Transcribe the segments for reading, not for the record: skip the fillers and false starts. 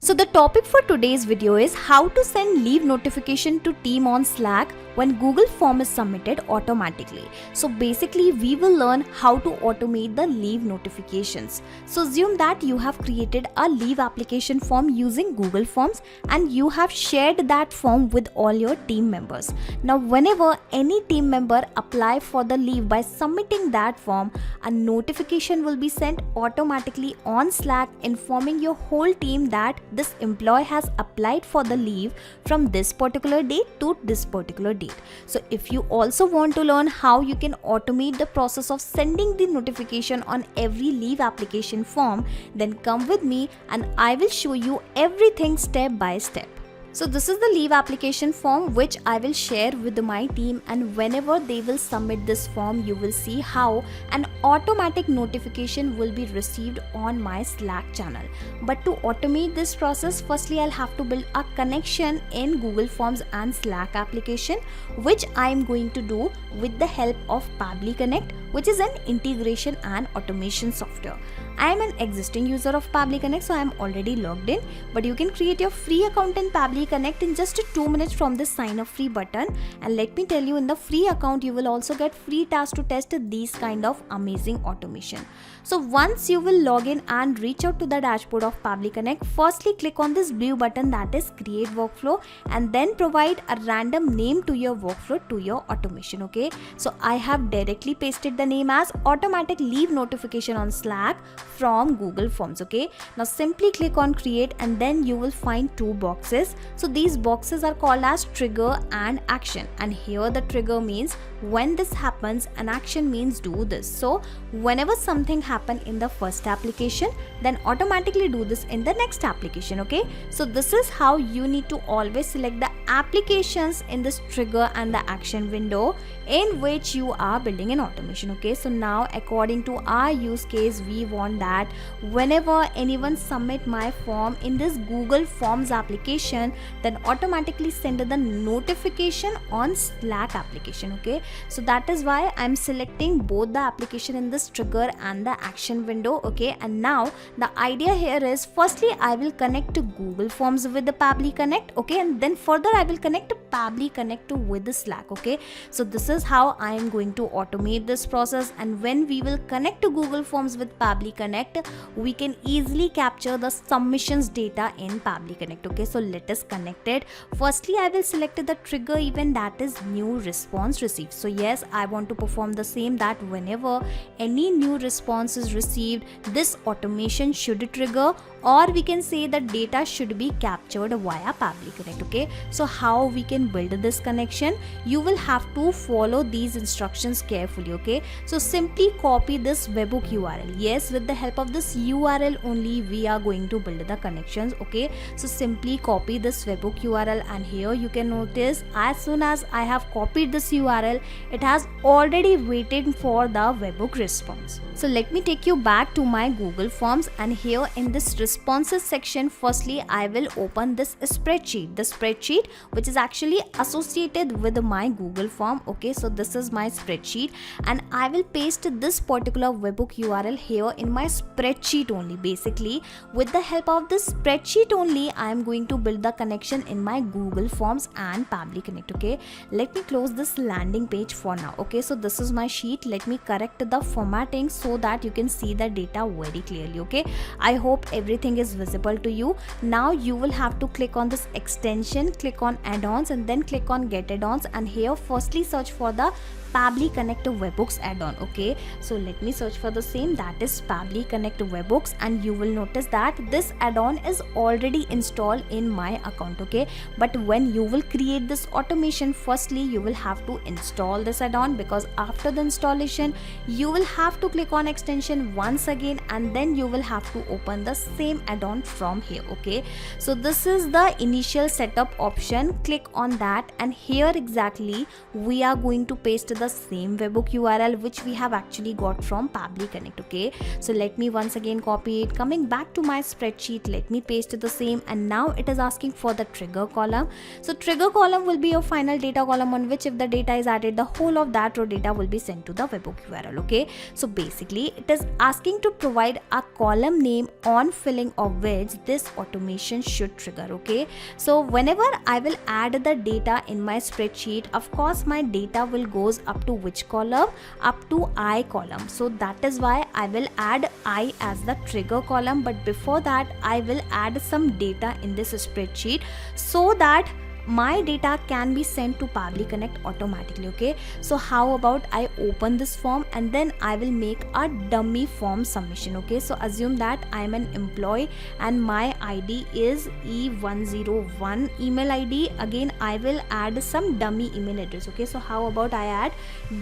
So the topic for today's video is how to send leave notification to team on Slack when Google form is submitted automatically. So basically we will learn how to automate the leave notifications. So assume that you have created a leave application form using Google Forms and you have shared that form with all your team members. Now whenever any team member apply for the leave by submitting that form, a notification will be sent automatically on Slack informing your whole team that this employee has applied for the leave from this particular date to this particular date. So if you also want to learn how you can automate the process of sending the notification on every leave application form, then come with me and I will show you everything step by step. So this is the leave application form which I will share with my team, and whenever they will submit this form, you will see how an automatic notification will be received on my Slack channel. But to automate this process, firstly I'll have to build a connection in Google Forms and Slack application, which I am going to do with the help of Pabbly Connect, which is an integration and automation software. I am an existing user of Pabbly Connect, so I am already logged in, but you can create your free account in Pabbly Connect in just 2 minutes from this sign up free button. And let me tell you, in the free account you will also get free tasks to test these kind of amazing automation. So once you will log in and reach out to the dashboard of Pabbly Connect, firstly click on this blue button, that is create workflow, and then provide a random name to your workflow, to your automation. Okay, so I have directly pasted the name as automatic leave notification on Slack from Google Forms. Okay, now simply click on create and then you will find 2 boxes. So these boxes are called as trigger and action, and here the trigger means when this happens, and action means do this. So whenever something happen in the first application, then automatically do this in the next application. Okay, so this is how you need to always select the applications in this trigger and the action window in which you are building an automation. Okay, so now according to our use case, we want that whenever anyone submit my form in this Google Forms application, then automatically send the notification on Slack application. Okay, so that is why I'm selecting both the application in this trigger and the action window. Okay, and now the idea here is, firstly I will connect to Google Forms with the Pabbly Connect. Okay, and then further I will connect to Pabbly Connect with the Slack. Okay, so this is how I am going to automate this process, and when we will connect to Google Forms with Pabbly Connect, we can easily capture the submissions data in Pabbly Connect. Okay, so let us connect it. Firstly I will select the trigger event, that is new response received. So yes, I want to perform the same, that whenever any new response is received, this automation should trigger, or we can say the data should be captured via Pabbly Connect. Okay, so how we can build this connection? You will have to follow these instructions carefully. Okay, so simply copy this webhook URL. Yes, with the help of this URL only we are going to build the connections. Okay, so simply copy this webhook URL, and here you can notice as soon as I have copied this URL, it has already waited for the webhook response. So let me take you back to my Google Forms, and here in this responses section, firstly I will open this spreadsheet, the spreadsheet which is actually associated with my Google form. Okay, so this is my spreadsheet, and I will paste this particular webhook URL here in my spreadsheet only. Basically with the help of this spreadsheet only, I am going to build the connection in my Google Forms and Pabbly Connect. Okay, let me close this landing page for now. Okay, so this is my sheet. Let me correct the formatting so that you can see the data very clearly. Okay, I hope everything is visible to you. Now you will have to click on this extension, click on add-ons, and then click on get add-ons, and here firstly search for the Pabbly Connect Webhooks add-on. Okay, so let me search for the same, that is Pabbly Connect Webhooks, and you will notice that this add-on is already installed in my account. Okay, but when you will create this automation, firstly you will have to install this add-on, because after the installation you will have to click on extension once again, and then you will have to open the same add-on from here. Okay, so this is the initial setup option. Click on that, and here exactly we are going to paste the same webhook URL which we have actually got from Pabbly Connect. Okay, so let me once again copy it. Coming back to my spreadsheet, let me paste the same, and now it is asking for the trigger column. So trigger column will be your final data column on which if the data is added submitted, the whole of that raw data will be sent to the webhook URL. Okay, so basically it is asking to provide a column name on filling of which this automation should trigger. Okay, so whenever I will add the data in my spreadsheet, of course my data will goes up to which column? Up to I column. So that is why I will add I as the trigger column, but before that I will add some data in this spreadsheet so that my data can be sent to Pabbly Connect automatically. Okay, so how about I open this form and then I will make a dummy form submission. Okay, so assume that I am an employee and my ID is E101 email ID. Again I will add some dummy email address. Okay, so how about I add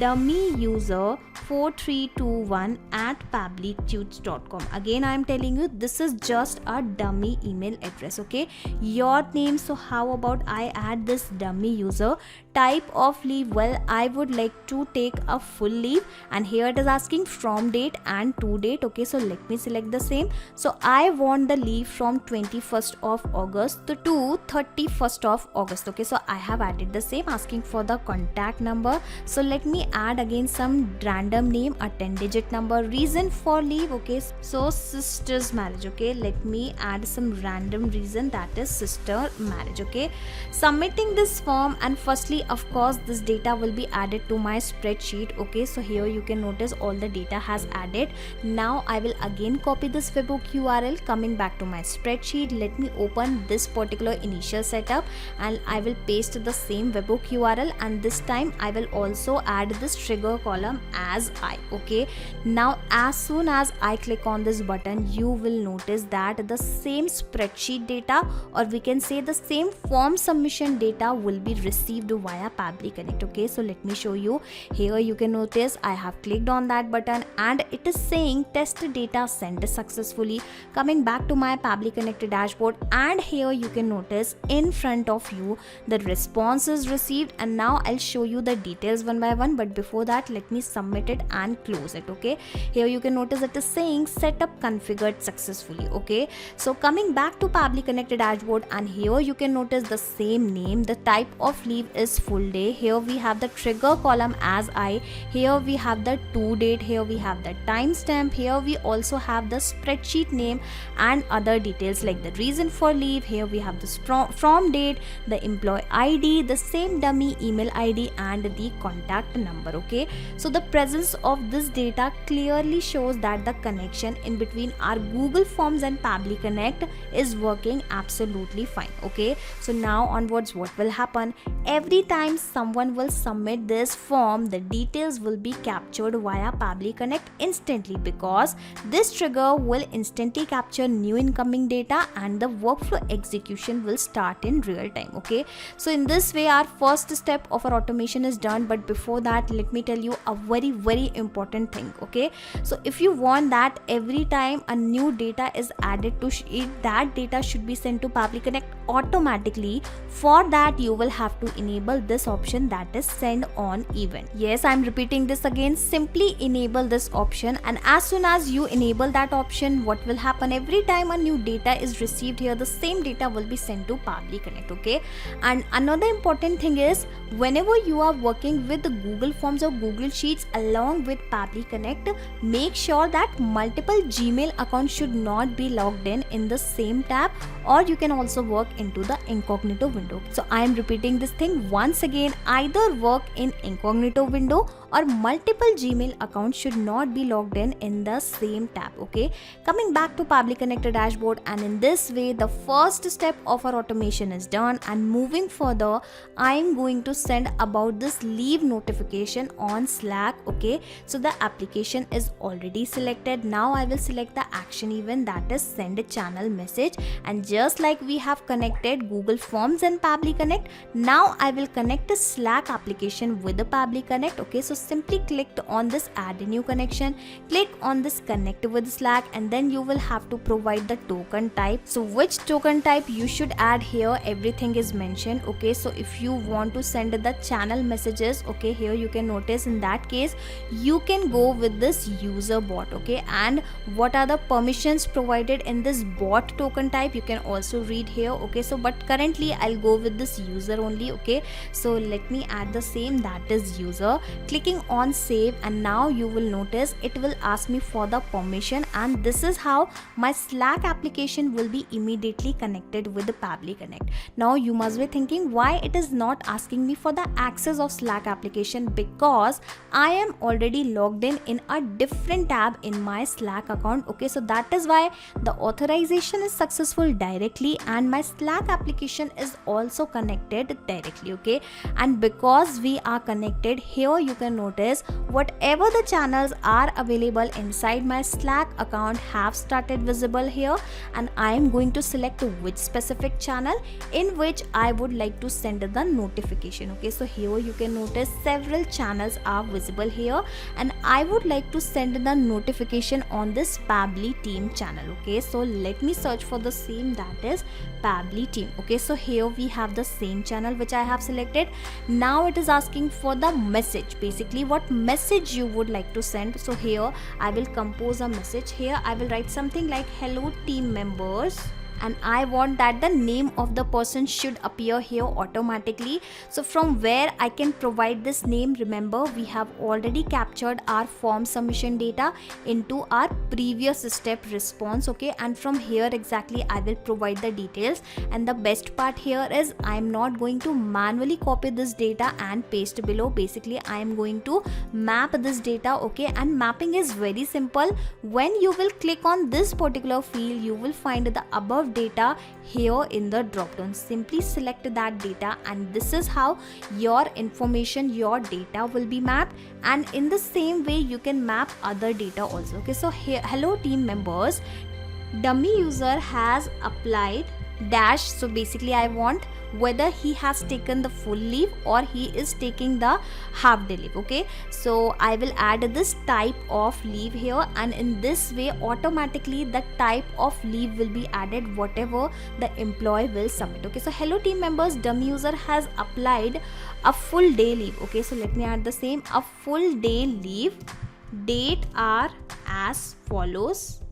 dummy user 4321 at pabblytunes.com. Again I am telling you this is just a dummy email address. Okay, your name. So how about I add this dummy user? Type of leave, well I would like to take a full leave, and here it is asking from date and to date. Okay, so let me select the same. So I want the leave from 21st of August to 31st of August. Okay, so I have added the same, asking for the contact number. So let me add again some random name, a 10-digit number. Reason for leave, okay, so sister's marriage. Okay, let me add some random reason, that is sister marriage. Okay, submitting this form, and firstly of course this data will be added to my spreadsheet. Okay, so here you can notice all the data has added. Now I will again copy this webhook URL, coming back to my spreadsheet. Let me open this particular initial setup and I will paste the same webhook URL, and this time I will also add this trigger column as I. Okay, now as soon as I click on this button, you will notice that the same spreadsheet data, or we can say the same form submission data, will be received via Pabbly Connect. Okay, so let me show you. Here you can notice I have clicked on that button and it is saying test data sent successfully. Coming back to my Pabbly Connect dashboard, and here you can notice in front of you the response is received, and now I'll show you the details one by one, but before that let me submit it and close it. Okay, here you can notice it is saying setup configured successfully. Okay, so coming back to Pabbly Connect dashboard, and here you can notice the same name, the type of leave is full day. Here we have the trigger column as I. Here we have the to date. Here we have the timestamp. Here we also have the spreadsheet name and other details like the reason for leave. Here we have the from date, the employee ID, the same dummy email ID, and the contact number. Okay, so the presence of this data clearly shows that the connection in between our Google Forms and Pabbly Connect is working absolutely fine. Okay, so now onwards what will happen? Every time someone will submit this form, the details will be captured via Pabbly Connect instantly, because this trigger will instantly capture new incoming data and the workflow execution will start in real time. Okay, so in this way our first step of our automation is done, but before that let me tell you a very important thing. Okay, so if you want that every time a new data is added to sheet, that data should be sent to Pabbly Connect automatically. For that you will have to enable this option, that is send on event. Yes, I'm repeating this again, simply enable this option, and as soon as you enable that option, what will happen? Every time a new data is received here, the same data will be sent to Pabbly Connect. Okay, and another important thing is, whenever you are working with the Google Forms or Google Sheets along with Pabbly Connect, make sure that multiple Gmail accounts should not be logged in the same tab, or you can also work into the incognito window. So I am repeating this thing once again, either work in incognito window or multiple Gmail accounts should not be logged in the same tab. Okay, coming back to Pabbly Connect dashboard, and in this way the first step of our automation is done, and moving further I am going to send about this leave notification on Slack. Okay, so the application is already selected. Now I will select the action event, that is send a channel message, and just like we have connected Google Forms and Pabbly Connect, now I will connect the Slack application with the Pabbly Connect. Okay, so simply click on this add a new connection, click on this connect with Slack, and then you will have to provide the token type. So which token type you should add here, everything is mentioned. Okay, so if you want to send the channel messages, okay, here you can notice in that case you can go with this user bot. Okay, and what are the permissions provided in this bot token type, you can also read here. Okay, so but currently I'll go with this user only. Okay, so let me add the same, that is user, clicking on save, and now you will notice it will ask me for the permission, and this is how my Slack application will be immediately connected with the Pabbly Connect. Now you must be thinking why it is not asking me for the access of Slack application, because I am already logged in a different tab in my Slack account. Okay, so that is why the authorization is successful directly and my Slack application is also connected directly. Okay, and because we are connected here, you can notice whatever the channels are available inside my Slack account have started visible here, and I am going to select which specific channel in which I would like to send the notification. Okay, so here you can notice several channels are visible here, and I would like to send the notification on this Pabbly team channel. Okay, so let me search for the same, that is Pabbly team. Okay, so here we have the same channel which I have selected. Now it is asking for the message, basically what message you would like to send. So here I will compose a message. Here I will write something like hello team members, and I want that the name of the person should appear here automatically. So from where I can provide this name, remember we have already captured our form submission data into our previous step response. Okay, and from here exactly I will provide the details, and the best part here is I am not going to manually copy this data and paste below. Basically I am going to map this data. Okay, and mapping is very simple. When you will click on this particular field, you will find the above data here in the drop down. Simply select that data, and this is how your information, your data will be mapped, and in the same way you can map other data also. Okay, so here hello team members, dummy user has applied dash. So basically I want whether he has taken the full leave or he is taking the half day leave. Okay, so I will add this type of leave here, and in this way automatically the type of leave will be added whatever the employee will submit. Okay, so hello team members, dummy user has applied a full day leave. Okay, so let me add the same, a full day leave, date are as follows,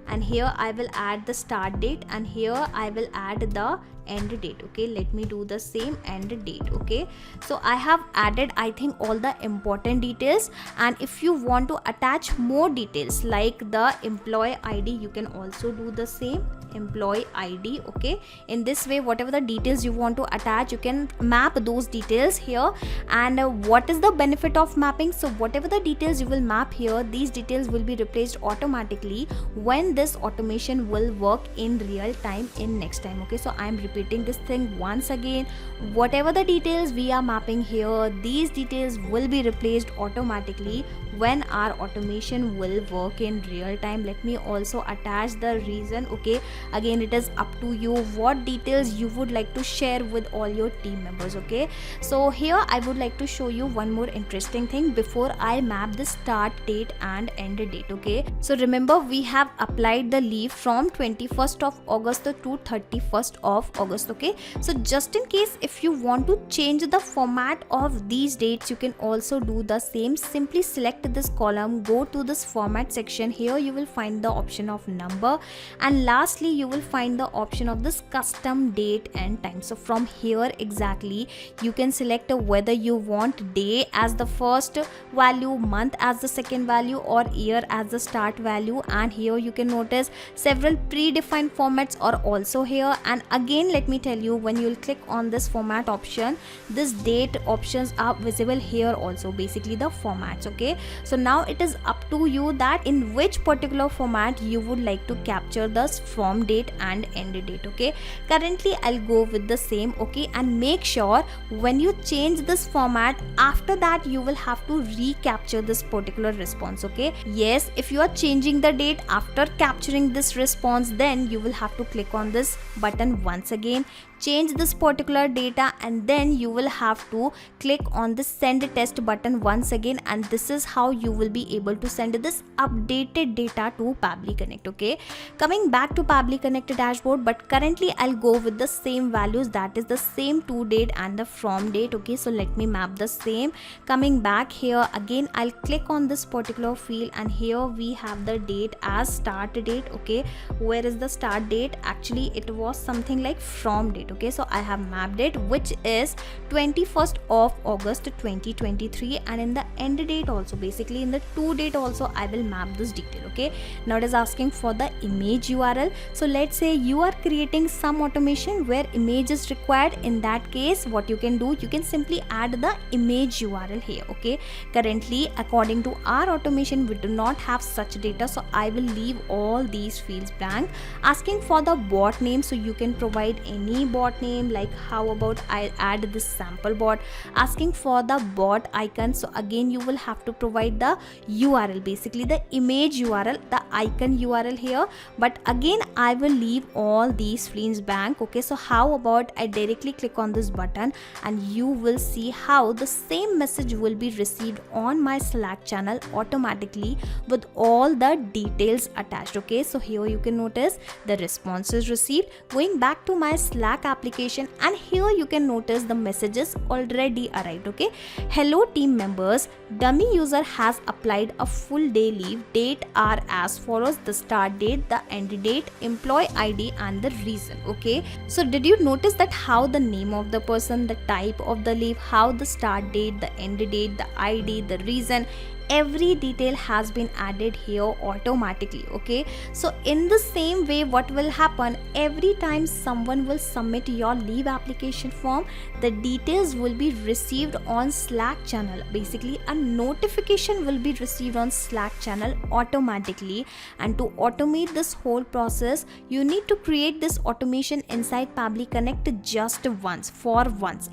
and here I will add the start date, and here I will add the end date. Okay, let me do the same, end date. Okay, so I have added I think all the important details, and if you want to attach more details like the employee ID, you can also do the same, employee ID. Okay, in this way whatever the details you want to attach, you can map those details here. And what is the benefit of mapping? So whatever the details you will map here, these details will be replaced automatically when this automation will work in real time in next time. Okay, so I am repeating this thing once again, whatever the details we are mapping here, these details will be replaced automatically when our automation will work in real time. Let me also attach the reason. Okay, again it is up to you what details you would like to share with all your team members. Okay, so here I would like to show you one more interesting thing before I map the start date and end date. Okay, so remember we have applied the leave from 21st of August to 31st of August. Okay, so just in case if you want to change the format of these dates, you can also do the same. Simply select this column, go to this format section. Here you will find the option of number, and lastly you will find the option of this custom date and time. So from here exactly you can select whether you want day as the first value, month as the second value, or year as the start value. And here you can notice several predefined formats are also here. And again let me tell you, when you will click on this format option, this date options are visible here also, basically the formats. Okay, so now it is up to you that in which particular format you would like to capture this form date and end date. Okay, currently I'll go with the same. Okay, and make sure when you change this format, after that you will have to recapture this particular response. Okay, yes, if you are changing the date after capturing this response, then you will have to click on this button once again, change this particular data, and then you will have to click on the send test button once again, and this is how you will be able to send this updated data to Pabbly Connect. Okay, coming back to Pabbly Connect dashboard, but currently I'll go with the same values, that is the same to date and the from date. Okay, so let me map the same. Coming back here again, I'll click on this particular field, and here we have the date as start date. Okay, where is the start date? Actually it was something like from date. Okay, so I have mapped it, which is 21st of August 2023, and in the end date also, basically in the to date also, I will map this detail. Okay, now it is asking for the image URL. So let's say you are creating some automation where image is required. In that case, what you can do, you can simply add the image URL here. Okay, currently according to our automation we do not have such data, so I will leave all these fields blank. Asking for the bot name, so you can provide any bot name, like how about I add this sample bot. Asking for the bot icon, so again you will have to provide the URL, basically the image URL, the icon URL here, but again I will leave all these fields blank. Okay, so how about I directly click on this button, and you will see how the same message will be received on my Slack channel automatically with all the details attached. Okay, so here you can notice the response is received. Going back to my Slack application, and here you can notice the messages already arrived. Okay, hello team members, dummy user has applied a full day leave. Date are as follows: the start date, the end date, employee ID, and the reason. Okay, so did you notice that how the name of the person, the type of the leave, how the start date, the end date, the ID, the reason, every detail has been added here automatically. Okay, so in the same way, what will happen, every time someone will submit your leave application form, the details will be received on Slack channel. Basically a notification will be received on Slack channel automatically, and to automate this whole process, you need to create this automation inside Pabbly Connect just once.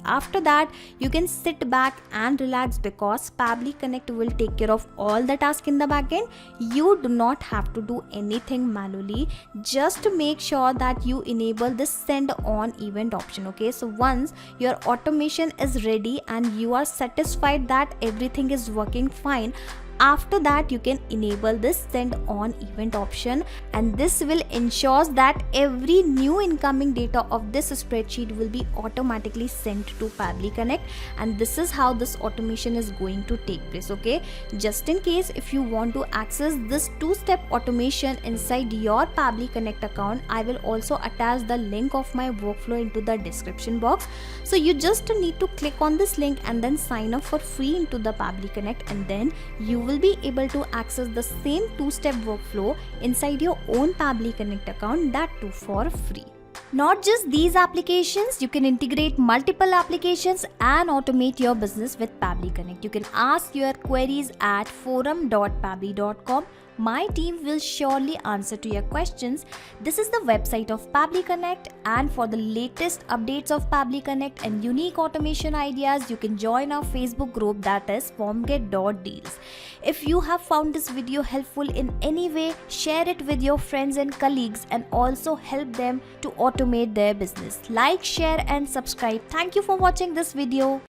After that, you can sit back and relax, because Pabbly Connect will take care of all the tasks in the backend. You do not have to do anything manually. Just to make sure that you enable this send on event option. Okay, so once your automation is ready and you are satisfied that everything is working fine, after that you can enable this send on event option, and this will ensure that every new incoming data of this spreadsheet will be automatically sent to Pabbly Connect, and this is how this automation is going to take place. Okay, just in case if you want to access this two-step automation inside your Pabbly Connect account, I will also attach the link of my workflow into the description box. So you just need to click on this link and then sign up for free into the Pabbly Connect, and then you will be able to access the same two-step workflow inside your own Pabbly Connect account, that too for free. Not just these applications, you can integrate multiple applications and automate your business with Pabbly Connect. You can ask your queries at forum.pabbly.com. My team will surely answer to your questions. This is the website of Pabbly Connect, and for the latest updates of Pabbly Connect and unique automation ideas, you can join our Facebook group, that is formget.deals. If you have found this video helpful in any way, share it with your friends and colleagues, and also help them to automate their business. Like, share and subscribe. Thank you for watching this video.